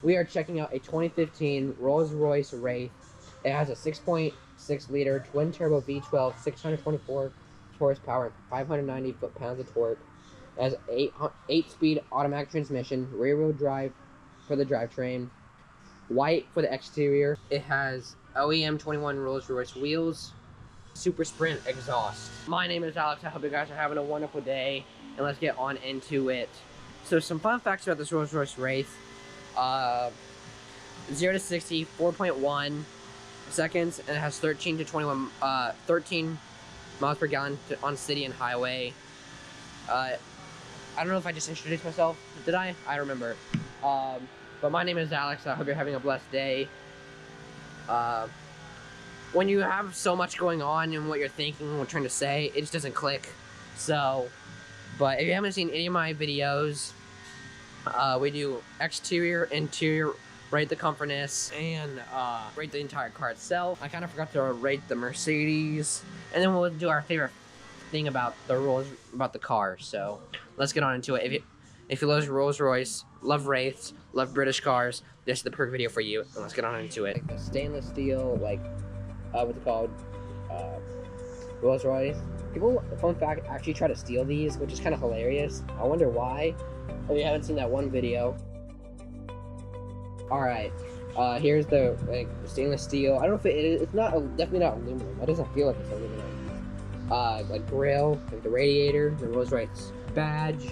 We are checking out a 2015 Rolls Royce Wraith. It has a 6.6 liter twin turbo V12, 624 horsepower, and 590 foot-pounds of torque. It has 8-speed automatic transmission, rear-wheel drive for the drivetrain, white for the exterior. It has OEM 21 Rolls Royce wheels, Super Sprint exhaust. My name is Alex. I hope you guys are having a wonderful day, and let's get on into it. So some fun facts about this Rolls Royce Wraith. 0 to 60, 4.1 seconds, and it has 13 miles per gallon on city and highway. I don't know if I just introduced myself. Did I? I remember. But my name is Alex. I hope you're having a blessed day. When you have so much going on and what you're thinking and what you're trying to say, it just doesn't click. So, but if you haven't seen any of my videos, we do exterior, interior, rate the comfortness, and rate the entire car itself. I kind of forgot to rate the Mercedes, and then we'll do our favorite thing about the about the car. So let's get on into it. If you love Rolls Royce, love Wraiths, love British cars, this is the perfect video for you. And let's get on into it. Like the stainless steel, like what's it called, Rolls Royce. People, fun fact, actually try to steal these, which is kind of hilarious. I wonder why. If you haven't seen that one video. Alright, here's the stainless steel. I don't know if it's not, definitely not aluminum. That doesn't feel like it's aluminum. Like grill, like the radiator, the Rolls Royce badge.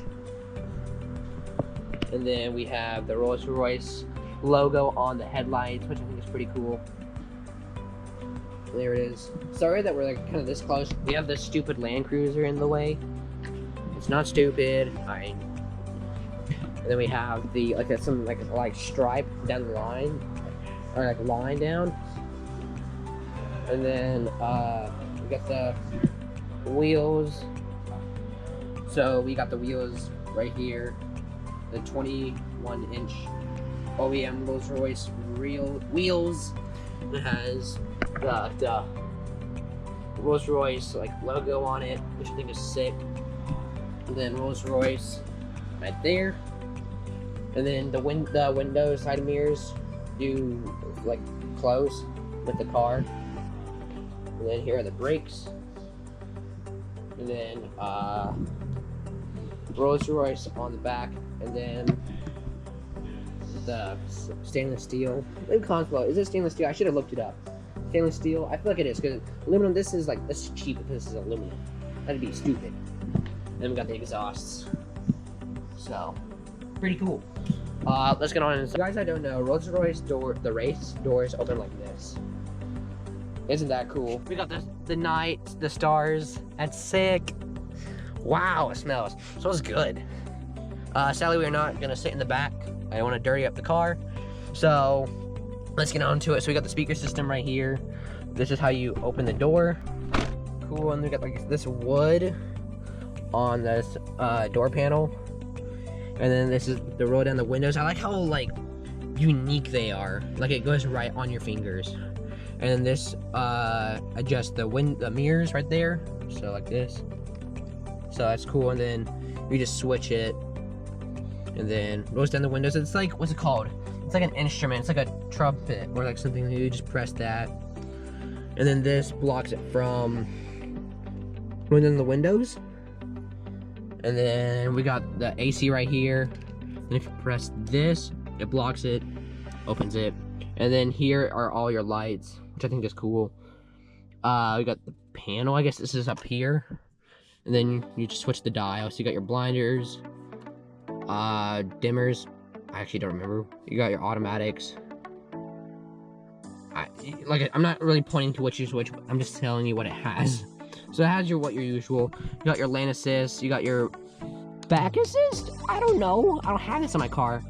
And then we have the Rolls Royce logo on the headlights, which I think is pretty cool. There it is. Sorry that we're like kind of this close. We have this stupid Land Cruiser in the way. It's not stupid. And then we have the some stripe down the line, or like line down. And then we got the wheels. So we got the wheels right here, the 21-inch OEM Rolls Royce real wheels. It has the Rolls Royce logo on it, which I think is sick. And then Rolls Royce right there. And then the window side mirrors do close with the car. And then here are the brakes. And then Rolls Royce on the back. And then the stainless steel. Is it stainless steel? I should have looked it up. Stainless steel. I feel like it is, because aluminum. This is cheap if this is aluminum. That'd be stupid. Then we got the exhausts. So pretty cool. Let's get on. So guys, I don't know, Rolls Royce the Wraith doors open like this. Isn't that cool? We got the night, the stars. That's sick. Wow, it smells good. Sadly, we're not gonna sit in the back. I don't want to dirty up the car. So let's get on to it. So we got the speaker system right here. This is how you open the door. Cool, and we got this wood on this door panel. And then this is the roll down the windows. I like how unique they are. It goes right on your fingers. And then this adjusts the mirrors right there. So like this. So that's cool. And then you just switch it. And then rolls down the windows. It's what's it called? It's like an instrument. It's like a trumpet or something. You just press that. And then this blocks it from rolling down the windows. And then we got the AC right here. And if you press this, it blocks it, opens it. And then here are all your lights, which I think is cool. We got the panel, I guess this is up here. And then you just switch the dial. So you got your blinders, dimmers. I actually don't remember. You got your automatics. I'm not really pointing to what you switch, but I'm just telling you what it has. So it has your usual. You got your lane assist. You got your back assist. I don't know. I don't have this in my car.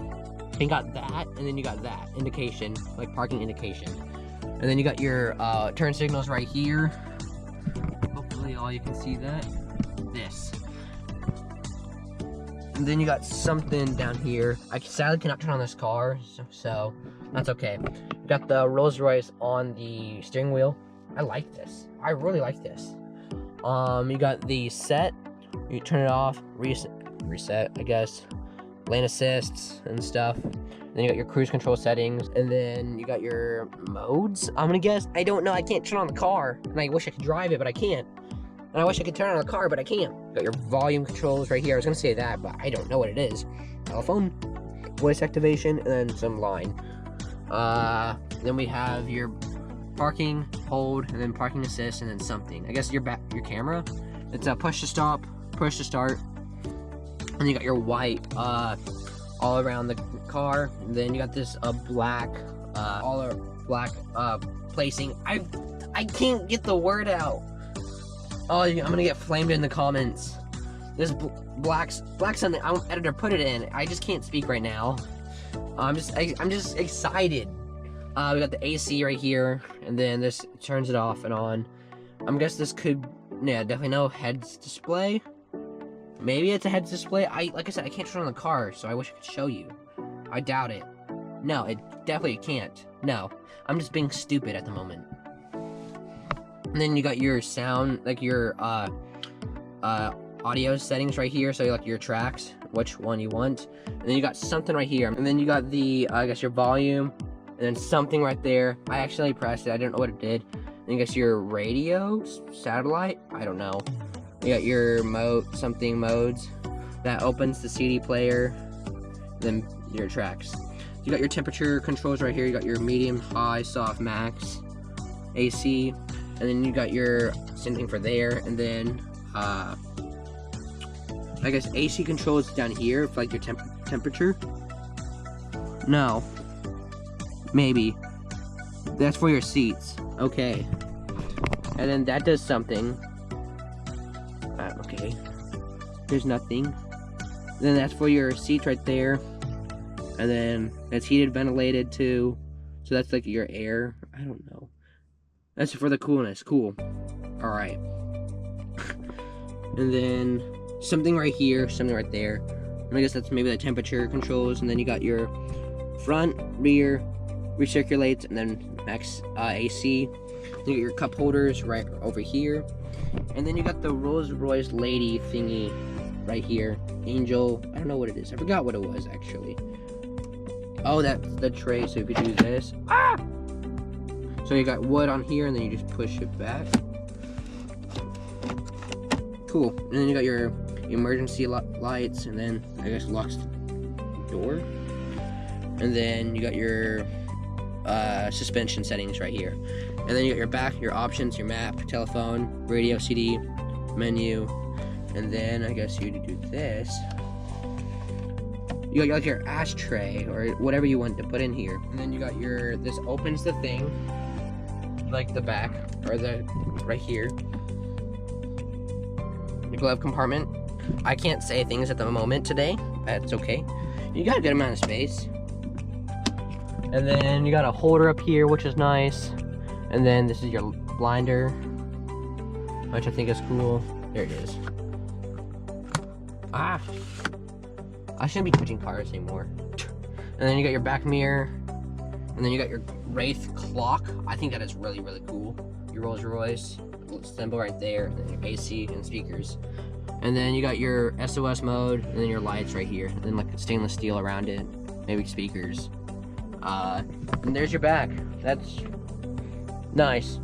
And you got that, and then you got that indication, parking indication. And then you got your turn signals right here. Hopefully, all you can see that. This. And then you got something down here. I sadly cannot turn on this car, so that's okay. You got the Rolls Royce on the steering wheel. I like this. I really like this. You got the set. You turn it off, reset, I guess. lane assists and stuff. Then you got your cruise control settings, and then you got your modes, I'm gonna guess. I don't know, I can't turn on the car, and I wish I could drive it, but I can't. And I wish I could turn on the car, but I can't. You got your volume controls right here. I was gonna say that, but I don't know what it is. Telephone, voice activation, and then some line. Then we have your parking, hold, and then parking assist, and then something. I guess your camera. It's a push to stop, push to start. And you got your white all around the car. And then you got this black placing. I can't get the word out. Oh, I'm gonna get flamed in the comments. This black something. Editor, put it in. I just can't speak right now. I'm just excited. We got the AC right here, and then this turns it off and on. I'm guess this could, yeah, definitely no heads display. Maybe it's a heads display. Like I said, I can't turn on the car, so I wish I could show you. I doubt it. No, it definitely can't. No, I'm just being stupid at the moment. And then you got your sound, like your audio settings right here. So you like your tracks, which one you want. And then you got something right here. And then you got the, I guess your volume, and then something right there. I actually pressed it. I don't know what it did. And you guess your radio, satellite. I don't know. You got your modes that opens the CD player, then your tracks. You got your temperature controls right here. You got your medium, high, soft, max, AC, and then you got your same thing for there. And then I guess AC controls down here for like your temperature. No, maybe that's for your seats. Okay, and then that does something. Okay, there's nothing. Then that's for your seats right there, and then that's heated, ventilated too. So that's like your air. I don't know. That's for the coolness. Cool. All right. And then something right here, something right there. And I guess that's maybe the temperature controls. And then you got your front, rear, recirculates, and then max AC. Then you got your cup holders right over here. And then you got the Rolls Royce lady thingy right here. Angel, I don't know what it is. I forgot what it was actually. Oh, that's the tray. So if you do this, so you got wood on here, and then you just push it back. Cool. And then you got your emergency lights, and then I guess locks the door. And then you got your suspension settings right here. And then you got your back, your options, your map, telephone, radio, CD, menu, and then I guess you do this. You got like your ashtray or whatever you want to put in here. And then you got your, this opens the thing, like the back, or the, right here. Your glove compartment. I can't say things at the moment today, that's okay. You got a good amount of space. And then you got a holder up here, which is nice. And then this is your blinder, which I think is cool. There it is. I shouldn't be touching cars anymore. And then you got your back mirror. And then you got your Wraith clock. I think that is really, really cool. Your Rolls Royce symbol right there. And then your AC and speakers. And then you got your SOS mode. And then your lights right here. And then like stainless steel around it. Maybe speakers. And there's your back. That's nice.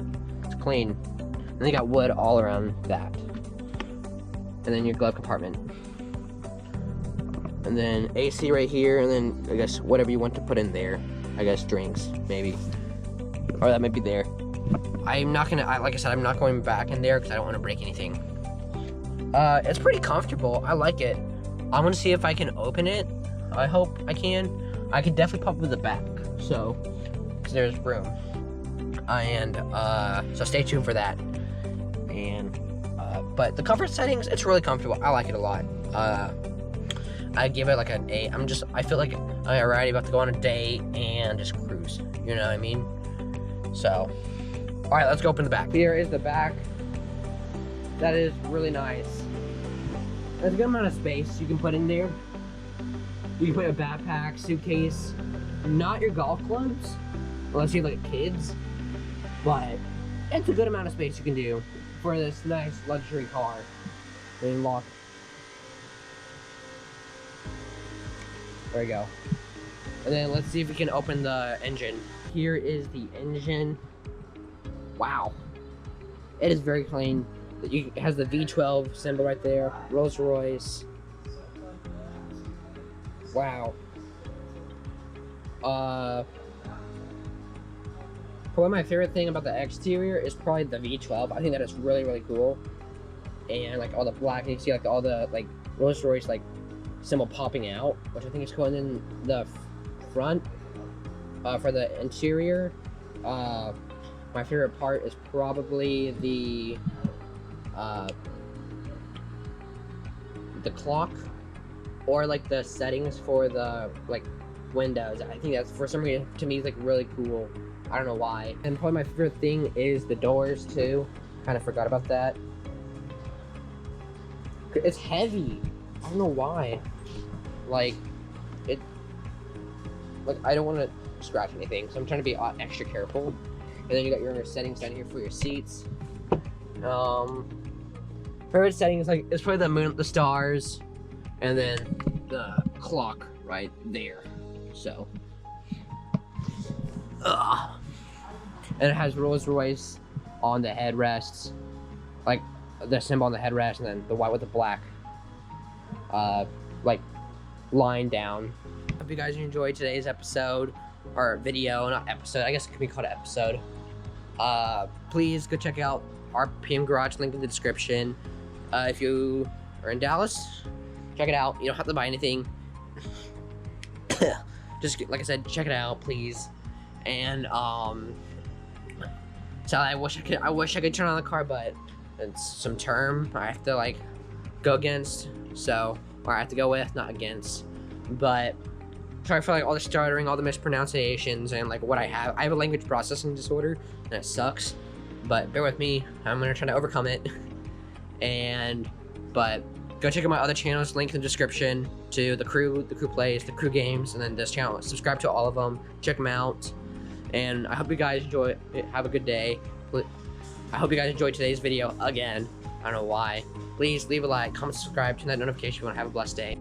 It's clean. And then you got wood all around that. And then your glove compartment. And then AC right here, and then I guess whatever you want to put in there. I guess drinks, maybe. Or that might be there. I'm not gonna, like I said, I'm not going back in there because I don't want to break anything. It's pretty comfortable. I like it. I'm gonna see if I can open it. I hope I can. I could definitely pop up the back. So there's room. And so stay tuned for that. And but the comfort settings, it's really comfortable. I like it a lot. I give it like an 8. I feel like I'm already about to go on a date and just cruise. You know what I mean? So, all right, let's go open the back. Here is the back. That is really nice. There's a good amount of space you can put in there. You can put a backpack, suitcase, not your golf clubs, unless you have like kids. But it's a good amount of space you can do for this nice luxury car. And lock. There we go. And then let's see if we can open the engine. Here is the engine. Wow. It is very clean. It has the V12 symbol right there. Rolls Royce. Wow. Probably my favorite thing about the exterior is probably the V12. I think that is really, really cool. And like all the black, and you see like all the like Rolls Royce like symbol popping out, which I think is cool. And then the front for the interior, my favorite part is probably the clock, or like the settings for the like windows. I think that's, for some reason, to me, is like really cool. I don't know why. And probably my favorite thing is the doors too. Kind of forgot about that. It's heavy. I don't know why. Like it. Like I don't want to scratch anything, so I'm trying to be extra careful. And then you got your settings down here for your seats. Favorite settings, like, it's probably the moon, the stars, and then the clock right there. So, and it has Rolls Royce on the headrests, like the symbol on the headrest, and then the white with the black, like line down. Hope you guys enjoyed today's episode, or video, not episode. I guess it could be called an episode. Please go check out our PM Garage, link in the description. If you are in Dallas, check it out. You don't have to buy anything. Just like I said, check it out, please. And so I wish I could turn on the car, but it's some term I have to like go against. So, or I have to go with, not against. But sorry for like all the stuttering, all the mispronunciations, and like what I have. I have a language processing disorder, and it sucks. But bear with me. I'm gonna try to overcome it. But go check out my other channels, link in the description, to the crew plays, the crew games, and then this channel. Subscribe to all of them, check them out, and I hope you guys enjoy it. Have a good day. I hope you guys enjoyed today's video again. I don't know why. Please leave a like, comment, subscribe, turn that notification if you want to have a blessed day.